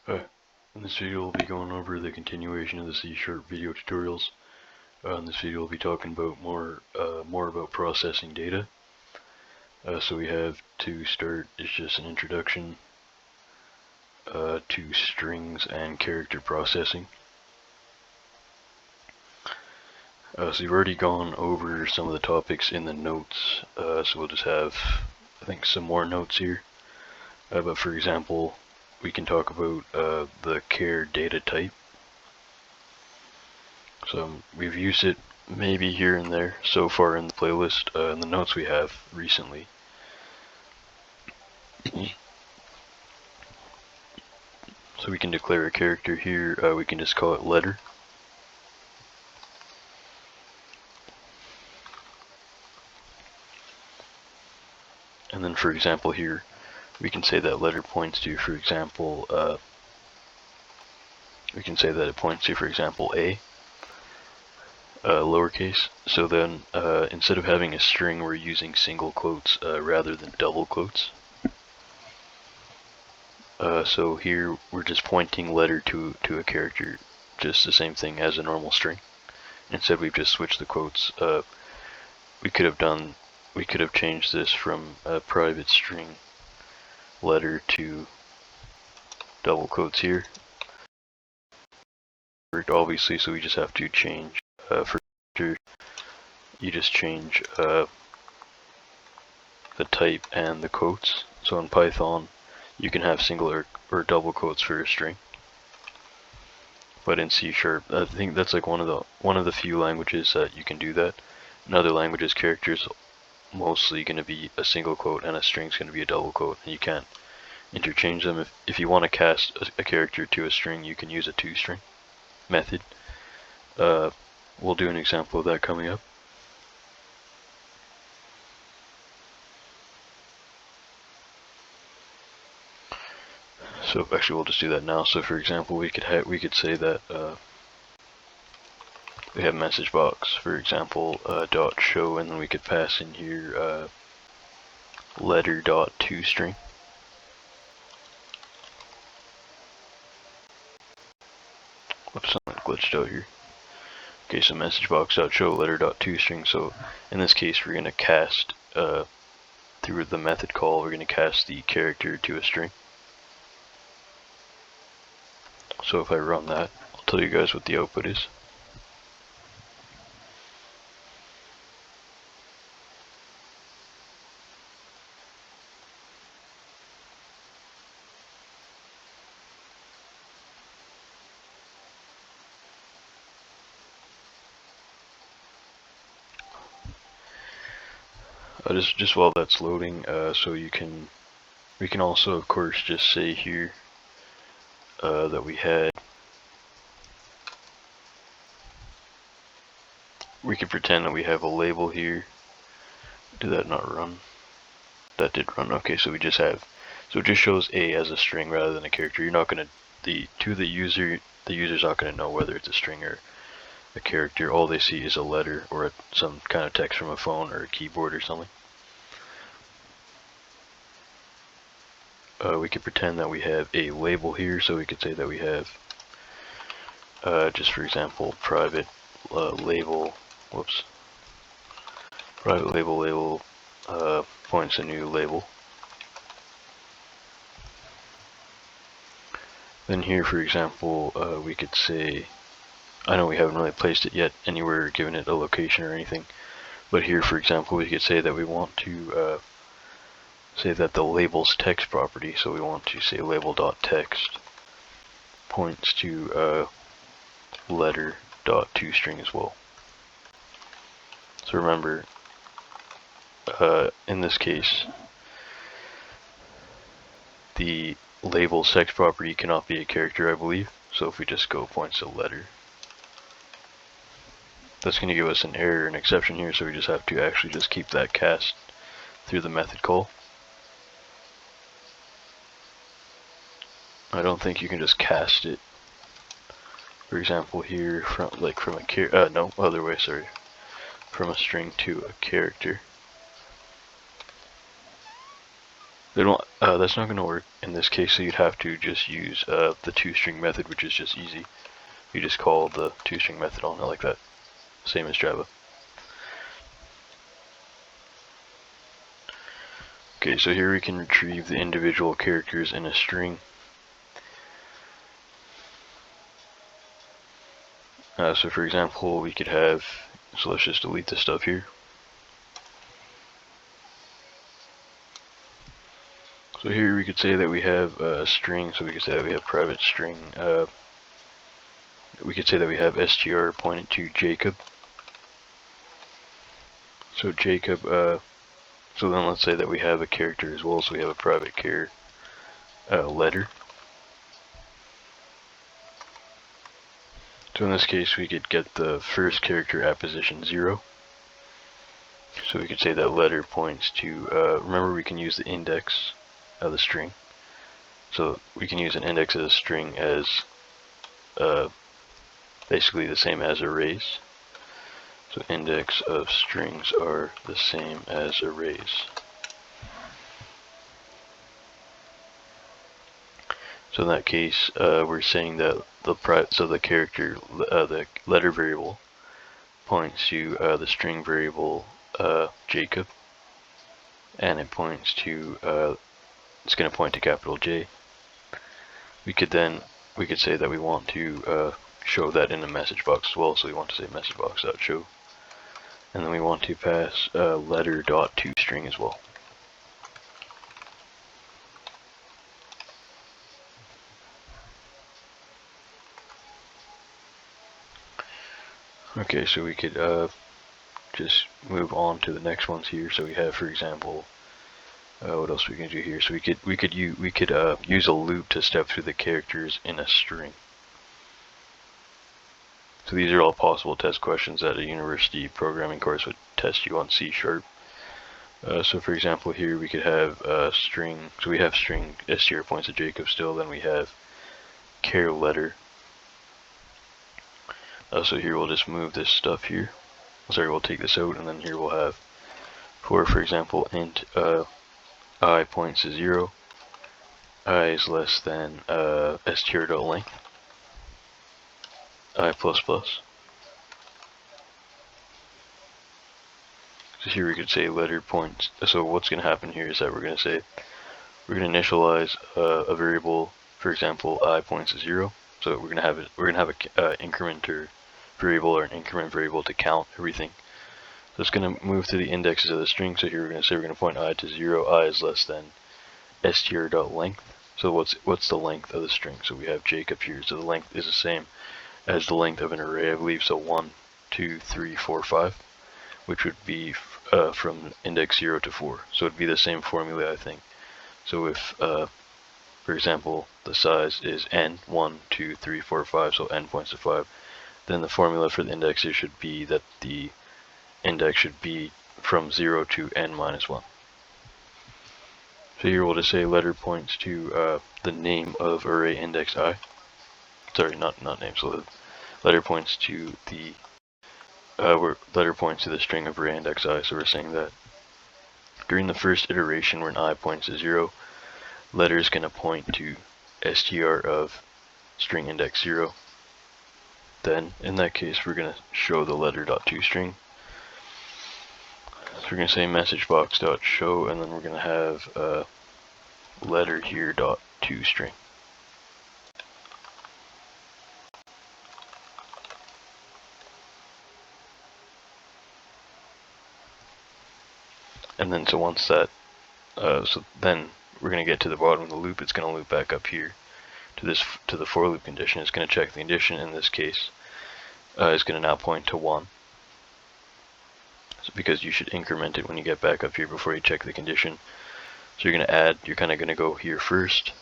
In this video we'll be going over the continuation of the C# video tutorials. In this video we'll be talking about more about processing data. So we have to start is just an introduction to strings and character processing. So we've already gone over some of the topics in the notes, so we'll just have, I think, some more notes here. But for example, we can talk about the char data type. So we've used it maybe here and there so far in the playlist, in the notes we have recently. So we can declare a character here, we can just call it letter. And then for example here, we can say that letter points to, for example, we can say that it points to, for example, A, lowercase. So then, instead of having a string, we're using single quotes rather than double quotes. So here, we're just pointing letter to a character, just the same thing as a normal string. Instead, we've just switched the quotes. We could have changed this from a private string letter to double quotes here. Obviously, so we just have to change for you just change the type and the quotes. So in Python, you can have single or double quotes for a string. But in C#, I think that's like one of the few languages that you can do that. In other languages, characters mostly going to be a single quote and a string is going to be a double quote, and you can't interchange them. If you want to cast a character to a string, you can use a toString method. We'll do an example of that coming up. So actually we'll just do that now. So for example, we could say that we have message box, for example, dot show, and then we could pass in here letter dot toString. Whoops, something glitched out here. Okay, so message box dot show letter dot toString. So in this case, we're going to cast through the method call. We're going to cast the character to a string. So if I run that, I'll tell you guys what the output is. Just while that's loading, so we can also of course just say here that we could pretend that we have a label here. Did that not run? That did run. Okay, so we just have, so it just shows A as a string rather than a character. You're not gonna, the user's not gonna know whether it's a string or a character. All they see is a letter or some kind of text from a phone or a keyboard or something. We could pretend that we have a label here, so we could say that we have just for example private label, private label points a new label. Then here, for example, we could say, I know we haven't really placed it yet anywhere, given it a location or anything, but here, for example, we could say that we want to say that the label's text property, so we want to say label.text points to letter.toString as well. So remember, in this case, the label's text property cannot be a character, I believe. So if we just go points to letter, that's going to give us an error, an exception here, so we just have to actually just keep that cast through the method call. I don't think you can just cast it. For example, here from a no, other way, sorry. From a string to a character. They don't. That's not going to work in this case. So you'd have to just use the toString method, which is just easy. You just call the toString method on it like that, same as Java. Okay, so here we can retrieve the individual characters in a string. So for example, we could have, so let's just delete this stuff here. So here we could say that we have a string, so we could say that we have private string. We could say that we have str pointed to Jacob. So Jacob, so then let's say that we have a character as well, so we have a private char letter. So in this case, we could get the first character at position 0. So we could say that letter points to, remember we can use the index of the string. So we can use an index of the string as basically the same as arrays. So index of strings are the same as arrays. So in that case, we're saying that the character, the letter variable points to the string variable Jacob, and it points to it's going to point to capital J. We could say that we want to show that in a message box as well. So we want to say messagebox.show, and then we want to pass letter.toString as well. Okay, so we could just move on to the next ones here. So we have, for example, what else we can do here? So we could use a loop to step through the characters in a string. So these are all possible test questions that a university programming course would test you on C#. So for example, here we could have string. So we have string str points to Jacob still. Then we have char letter. So here we'll just move this stuff here. Sorry, we'll take this out, and then here we'll have, for example, int I points to 0, I is less than str.length, I++. So here we could say letter points. So what's going to happen here is that we're going to initialize a variable, for example, I points to 0. So we're going to have an incrementer variable or an increment variable to count everything. So it's going to move to the indexes of the string. So here we're going to say we're going to point I to 0. I is less than str.length. So what's the length of the string? So we have Jacob here. So the length is the same as the length of an array, I believe. So 1, 2, 3, 4, 5, which would be from index 0 to 4. So it'd be the same formula, I think. So if, for example, the size is n, 1, 2, 3, 4, 5, so n points to 5, then the formula for the indexes should be that the index should be from 0 to n minus 1. So here we'll just say letter points to the name of array index I. Sorry, not name. So the letter points to the string of array index I. So we're saying that during the first iteration, when I points to 0, letter is going to point to str of string index 0. Then in that case, we're going to show the letter.toString. So we're going to say messagebox.show, and then we're going to have letter here.toString. And then so once that, so then we're going to get to the bottom of the loop. It's going to loop back up here to the for loop condition. It's going to check the condition. In this case, is going to now point to 1. So because you should increment it when you get back up here before you check the condition. So you're going to add, you're kind of going to go here first.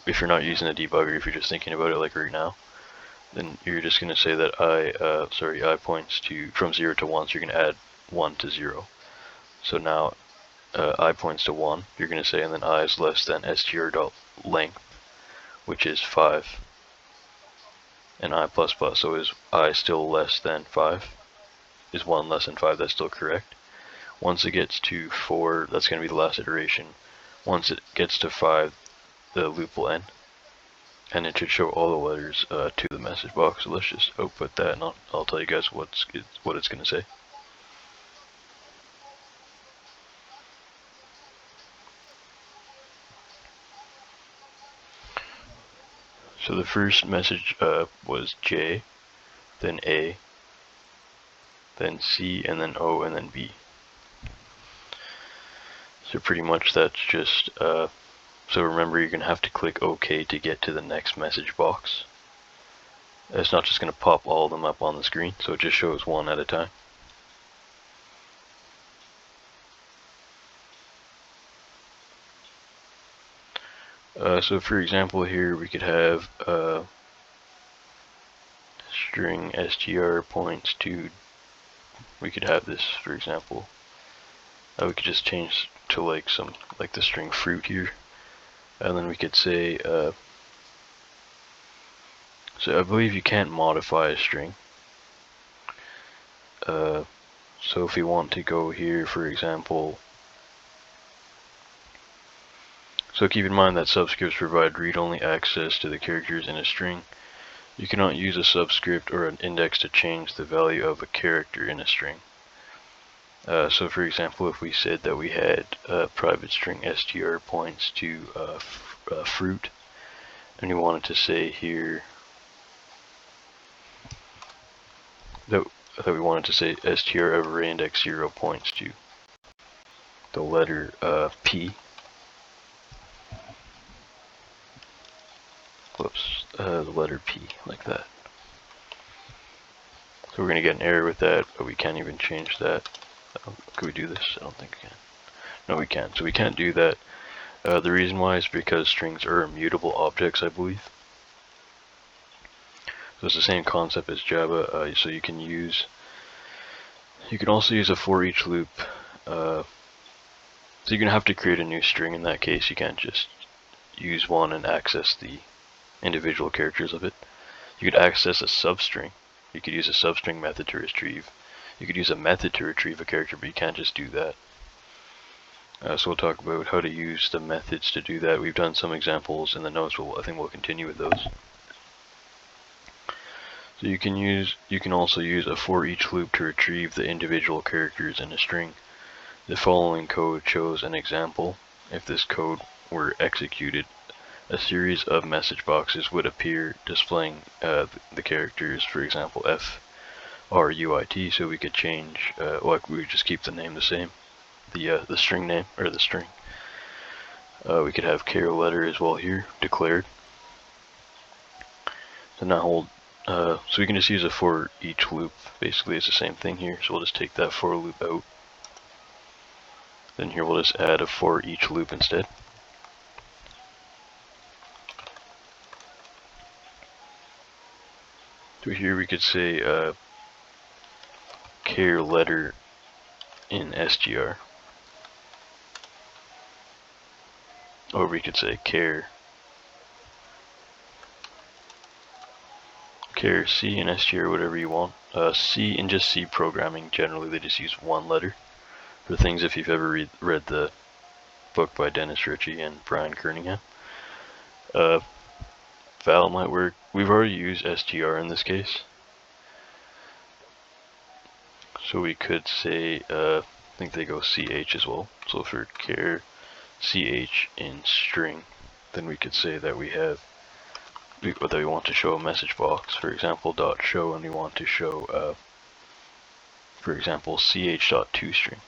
If you're not using a debugger, if you're just thinking about it like right now, then you're just going to say that I points to from 0 to 1, so you're going to add 1 to 0. So now I points to 1, you're going to say, and then I is less than str.length, which is 5, and I++. So is I still less than 5? Is 1 less than 5? That's still correct. Once it gets to 4, that's going to be the last iteration. Once it gets to 5, the loop will end, and it should show all the letters to the message box. So let's just output that, and I'll tell you guys what it's going to say. So the first message was J, then A, then C, and then O, and then B. So pretty much that's just, so remember you're going to have to click OK to get to the next message box. It's not just going to pop all of them up on the screen, so it just shows one at a time. So for example here we could have string str points to, we could have this for example, we could just change to like the string fruit here, and then we could say, so I believe you can't modify a string. So if we want to go here for example, so keep in mind that subscripts provide read-only access to the characters in a string. You cannot use a subscript or an index to change the value of a character in a string. So for example, if we said that we had a private string str points to fruit, and we wanted to say here that we wanted to say str of array index 0 points to the letter P. Whoops, the letter P, like that. So we're going to get an error with that, but we can't even change that. Could we do this? I don't think we can. No, we can't. So we can't do that. The reason why is because strings are immutable objects, I believe. So it's the same concept as Java. So you can also use a for each loop. So you're going to have to create a new string in that case. You can't just use one and access the individual characters of it. You could access a substring. You could use a substring method to retrieve. You could use a method to retrieve a character, but you can't just do that. So we'll talk about how to use the methods to do that. We've done some examples in the notes, but I think we'll continue with those. So you can also use a for each loop to retrieve the individual characters in a string. The following code shows an example. If this code were executed, a series of message boxes would appear displaying the characters, for example, F, R, U, I, T. So we could change, we would just keep the name the same, the string name, or the string. We could have char letter as well here, declared. So now so we can just use a for each loop. Basically it's the same thing here, so we'll just take that for loop out. Then here we'll just add a for each loop instead. So here we could say char letter in str, or we could say char C in str, whatever you want. C in just C programming, generally they just use one letter for things. If you've ever read the book by Dennis Ritchie and Brian Kerningham, val might work. We've already used str in this case, so we could say I think they go ch as well. So for char ch in string, then we could say that we want to show a message box, for example dot show, and we want to show for example ch.toString.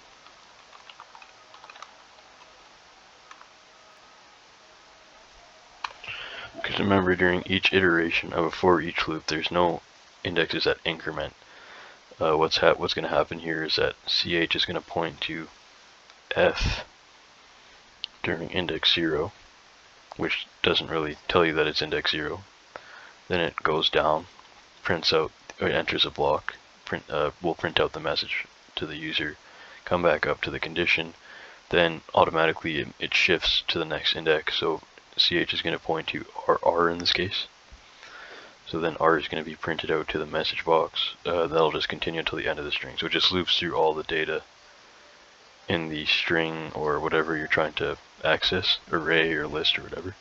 Because remember, during each iteration of a for each loop, there's no indexes that increment. What's going to happen here is that ch is going to point to f during index 0, which doesn't really tell you that it's index 0. Then it goes down, prints out, or enters a block, will print out the message to the user, come back up to the condition, then automatically it shifts to the next index. So ch is going to point to R in this case. So then R is going to be printed out to the message box. That'll just continue until the end of the string. So it just loops through all the data in the string or whatever you're trying to access, array or list or whatever.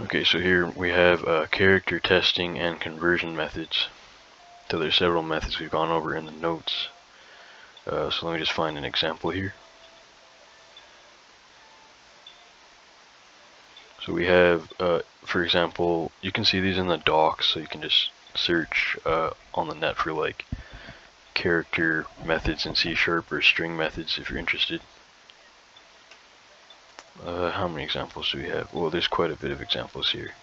Okay, so here we have character testing and conversion methods. So there's several methods we've gone over in the notes. So let me just find an example here. So we have, for example, you can see these in the docs, so you can just search on the net for like character methods in C# or string methods if you're interested. How many examples do we have? Well, there's quite a bit of examples here.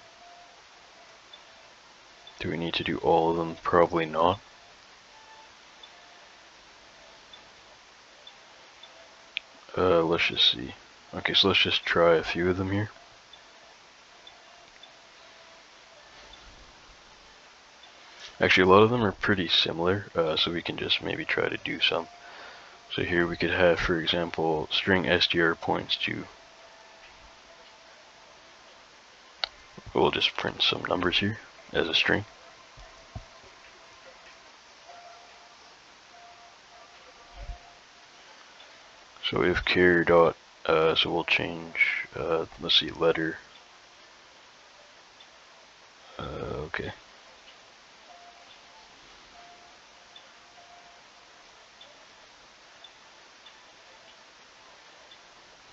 Do we need to do all of them? Probably not. Let's just see. Okay, so let's just try a few of them here. Actually, a lot of them are pretty similar, so we can just maybe try to do some. So here we could have, for example, string str points to, we'll just print some numbers here as a string. So if char dot, so we'll change, let's see, letter. Okay.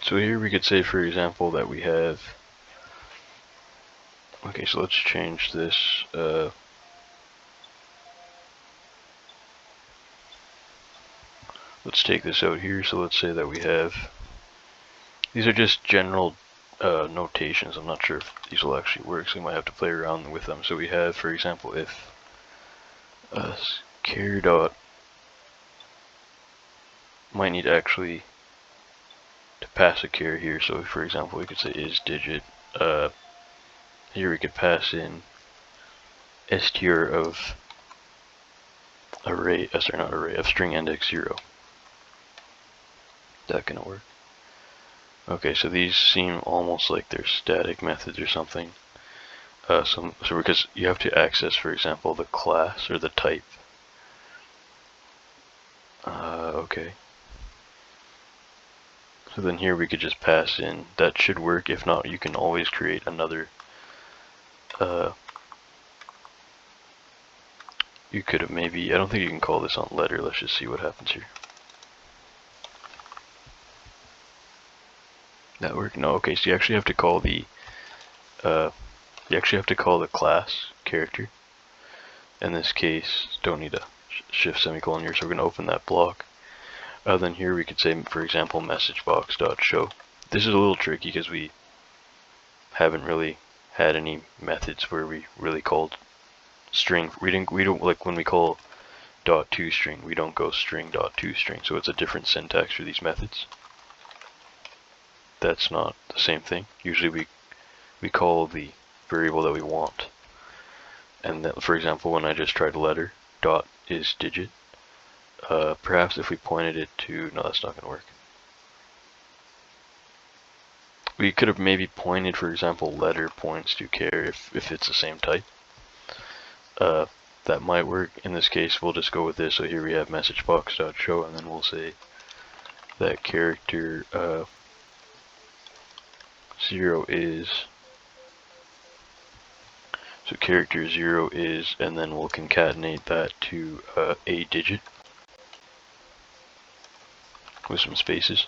So here we could say, for example, that we have, okay, so let's change this, let's take this out here. So let's say that we have, these are just general notations. I'm not sure if these will actually work, so we might have to play around with them. So we have, for example, if char dot, might need actually to pass a char here. So for example, we could say is digit. Here we could pass in str of array, sorry, not array, of string index 0. That gonna work? Okay, so these seem almost like they're static methods or something. So because you have to access, for example, the class or the type. Okay. So then here we could just pass in, that should work. If not, you can always create another, you could have maybe, I don't think you can call this on letter. Let's just see what happens here. That work? No. Okay, so you actually have to call the, class character. In this case, don't need a shift semicolon here, so we're going to open that block. Then here we could say, for example, messagebox.show. This is a little tricky because we haven't really had any methods where we really called string. We don't like when we call .toString, we don't go string.toString, so it's a different syntax for these methods. That's not the same thing. Usually we call the variable that we want. And that, for example, when I just tried letter, dot is digit. Perhaps if we pointed it to, no, that's not going to work. We could have maybe pointed, for example, letter points to char if it's the same type. That might work. In this case, we'll just go with this. So here we have messagebox.show, and then we'll say that character 0 is, so character 0 is, and then we'll concatenate that to a digit with some spaces.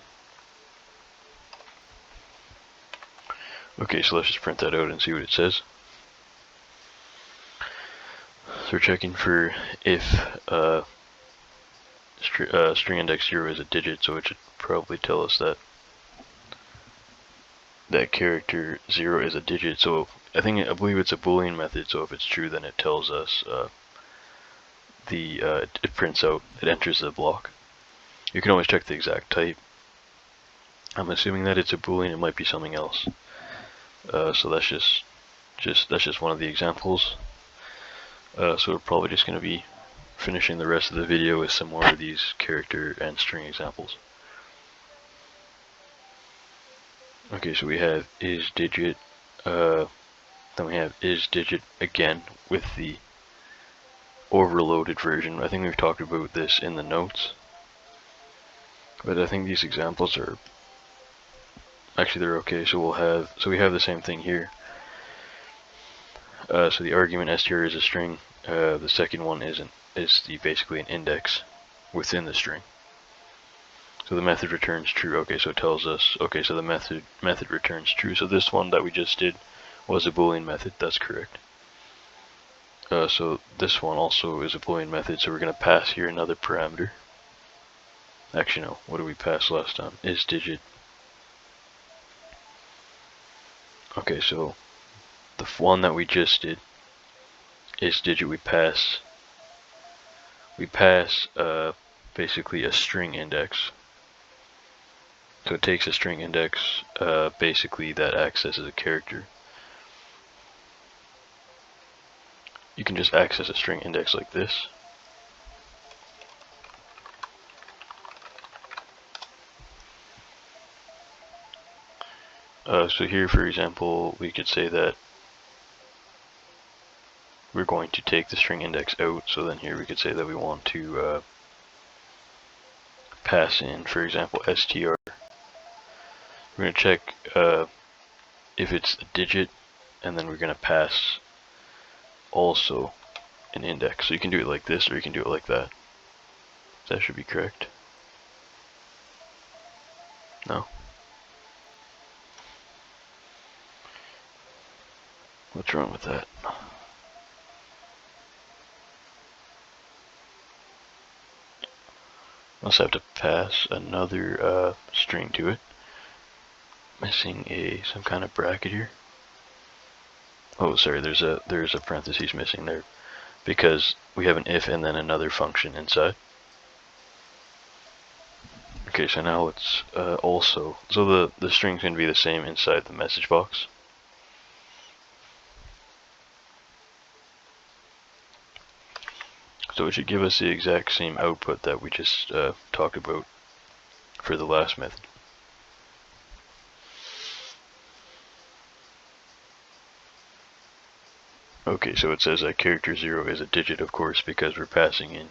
Okay, so let's just print that out and see what it says. So we're checking for if string index 0 is a digit, so it should probably tell us that character 0 is a digit. So I believe it's a Boolean method, so if it's true, then it tells us it prints out, it enters the block. You can always check the exact type. I'm assuming that it's a Boolean, it might be something else. So that's just one of the examples. So we're probably just going to be finishing the rest of the video with some more of these character and string examples. Okay, so we have is digit, then we have is digit again with the overloaded version. I think we've talked about this in the notes. But I think these examples are actually they're okay. So we have the same thing here. So the argument str is a string. The second one is basically an index within the string. So the method returns true. Okay, so it tells us. Okay, so the method returns true. So this one that we just did was a Boolean method. That's correct. So this one also is a Boolean method. So we're going to pass here another parameter. Actually, no. What did we pass last time? Is digit. Okay, so the one that we just did is digit. We pass basically a string index. So it takes a string index basically that accesses a character. You can just access a string index like this. So here, for example, we could say that we're going to take the string index out. So then here we could say that we want to pass in, for example, str. We're going to check if it's a digit, and then we're going to pass also an index. So you can do it like this, or you can do it like that. That should be correct. No? What's wrong with that? Must have to pass another string to it. Missing some kind of bracket here. Oh, sorry. There's a parentheses missing there because we have an if and then another function inside. Okay, so now it's also so the string's going to be the same inside the message box. So it should give us the exact same output that we just talked about for the last method. Okay, so it says that character 0 is a digit, of course, because we're passing in.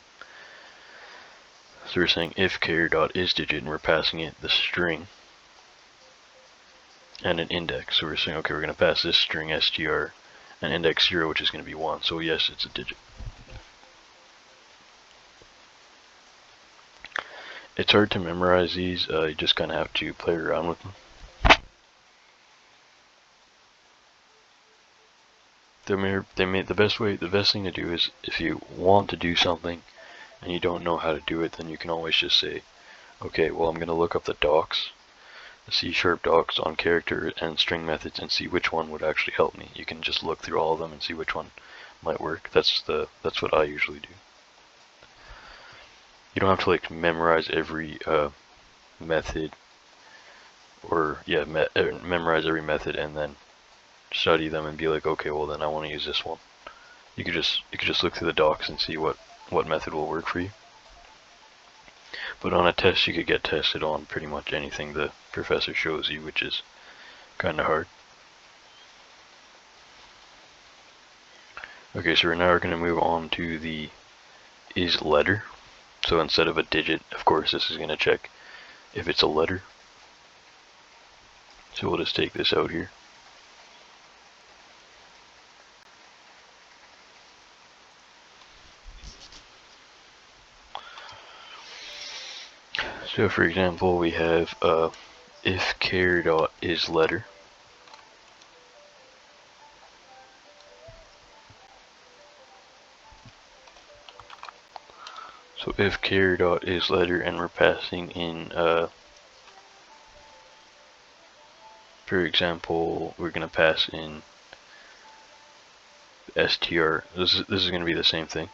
So we're saying if char.isDigit, and we're passing it the string and an index. So we're saying, okay, we're going to pass this string str and index 0, which is going to be 1. So yes, it's a digit. It's hard to memorize these. You just kind of have to play around with them. The best thing to do is if you want to do something and you don't know how to do it, then you can always just say, okay, well, I'm going to look up the docs, the C# docs on character and string methods, and see which one would actually help me. You can just look through all of them and see which one might work. That's what I usually do. You don't have to like memorize every method, or yeah, memorize every method and then study them and be like, okay, well then I want to use this one. You could just look through the docs and see what method will work for you. But on a test, you could get tested on pretty much anything the professor shows you, which is kind of hard. Okay, so now we're going to move on to the is letter. So instead of a digit, of course, this is going to check if it's a letter. So we'll just take this out here. So for example, we have if char.isLetter. So if char.isLetter, and we're passing in, for example, we're going to pass in str. This is going to be the same thing.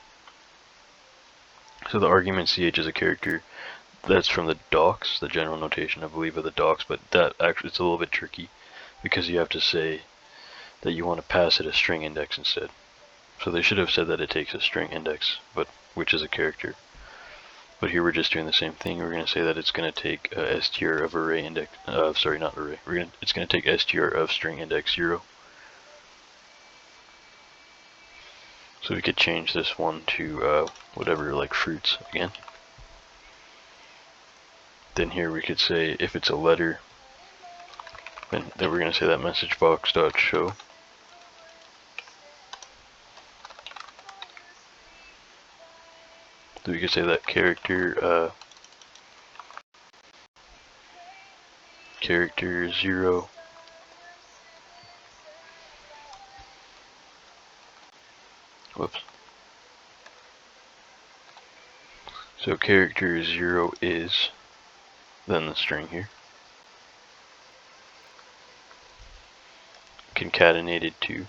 So the argument ch is a character. That's from the docs, the general notation, I believe, of the docs, but that actually it's a little bit tricky because you have to say that you want to pass it a string index instead. So they should have said that it takes a string index, but which is a character. But here we're just doing the same thing. We're going to say that it's going to take str of array index. Sorry, not array. It's going to take str of string index 0. So we could change this one to whatever, like fruits again. Then here we could say if it's a letter, then we're going to say that message box dot show. So we could say that character 0. Whoops. So character 0 is, then the string here, concatenated to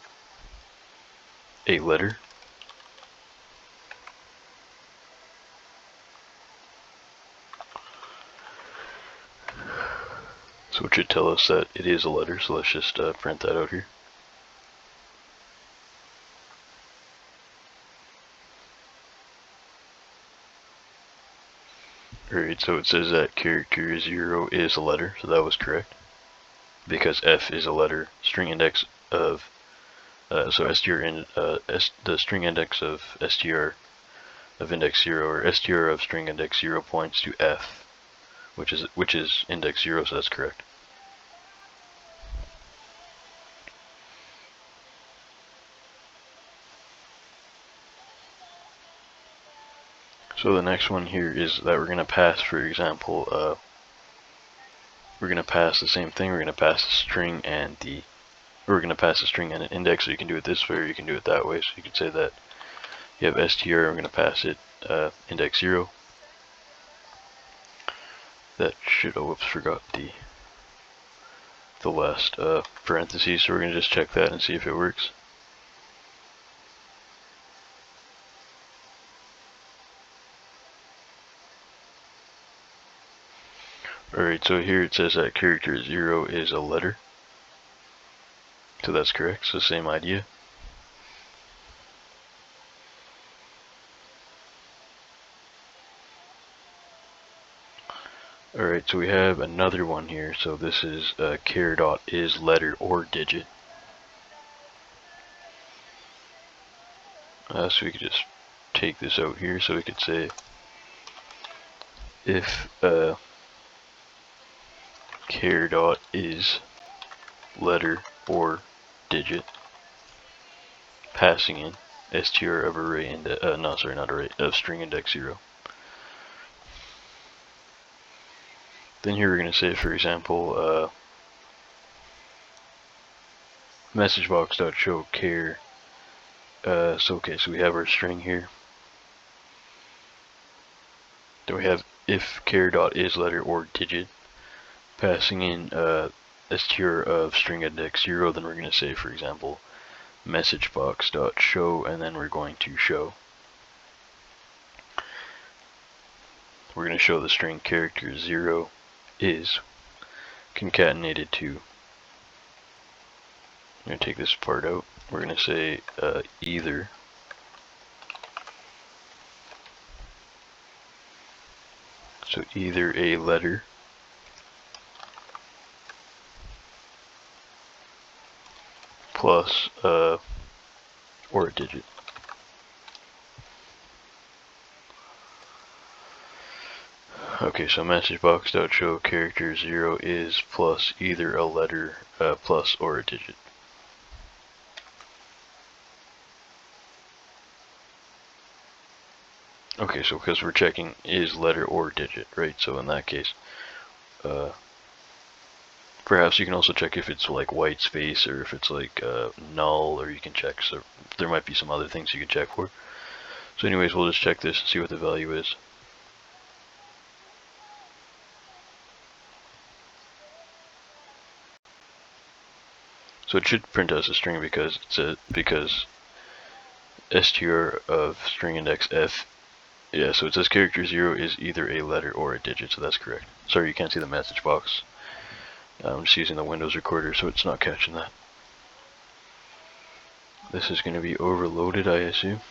a letter. So it should tell us that it is a letter, so let's just print that out here. Alright, so it says that character 0 is a letter, so that was correct. Because F is a letter, string index of, so str in, the string index of str of index 0, or str of string index 0 points to F, which is index 0, so that's correct. So the next one here is that we're going to pass, for example, we're going to pass the same thing. We're going to pass a string and we're going to pass a string and an index. So you can do it this way, or you can do it that way. So you could say that you have str. We're going to pass it index 0. That should, oh whoops, forgot the last parentheses. So we're going to just check that and see if it works. Alright, so here it says that character 0 is a letter. So that's correct, so same idea. Alright, so we have another one here. So this is char dot is letter or digit. So we could just take this out here. So we could say if char dot is letter or digit, passing in str of array of string index 0. Then here we're going to say, for example, message box dot show char. So we have our string here. Then we have if char dot is letter or digit, passing in str of string index 0. Then we're going to say, for example, message box dot show, and then we're going to show. We're going to show the string character 0 is concatenated to. I'm going to take this part out. We're going to say either a letter plus or a digit. Okay, so message box dot show character 0 is plus either a letter plus or a digit. Okay, so because we're checking is letter or digit, right? So in that case, perhaps you can also check if it's like white space, or if it's like null, or you can check, so there might be some other things you can check for. So anyways, we'll just check this and see what the value is. So it should print us a string because str of string index f. Yeah, so it says character 0 is either a letter or a digit, so that's correct. Sorry, you can't see the message box. I'm just using the Windows recorder, so it's not catching that. This is going to be overloaded, I assume.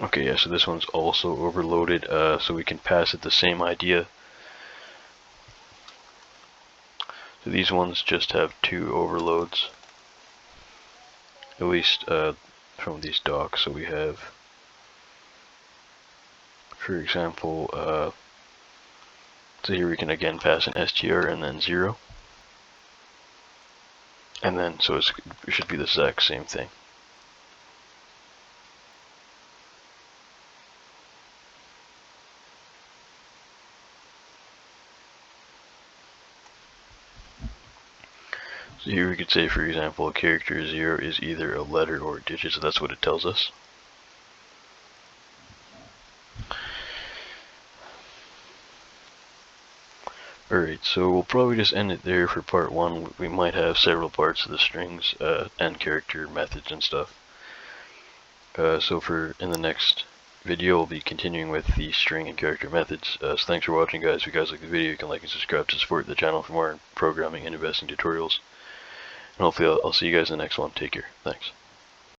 Okay, yeah, so this one's also overloaded, so we can pass it the same idea. So these ones just have 2 overloads, at least from these docs. So we have For example, so here we can again pass an str and then 0. And then, so it should be the exact same thing. So here we could say, for example, a character 0 is either a letter or a digit, so that's what it tells us. Alright, so we'll probably just end it there for part 1. We might have several parts of the strings and character methods and stuff. So in the next video, we'll be continuing with the string and character methods. So thanks for watching, guys. If you guys like the video, you can like and subscribe to support the channel for more programming and investing tutorials. And hopefully I'll see you guys in the next one. Take care. Thanks.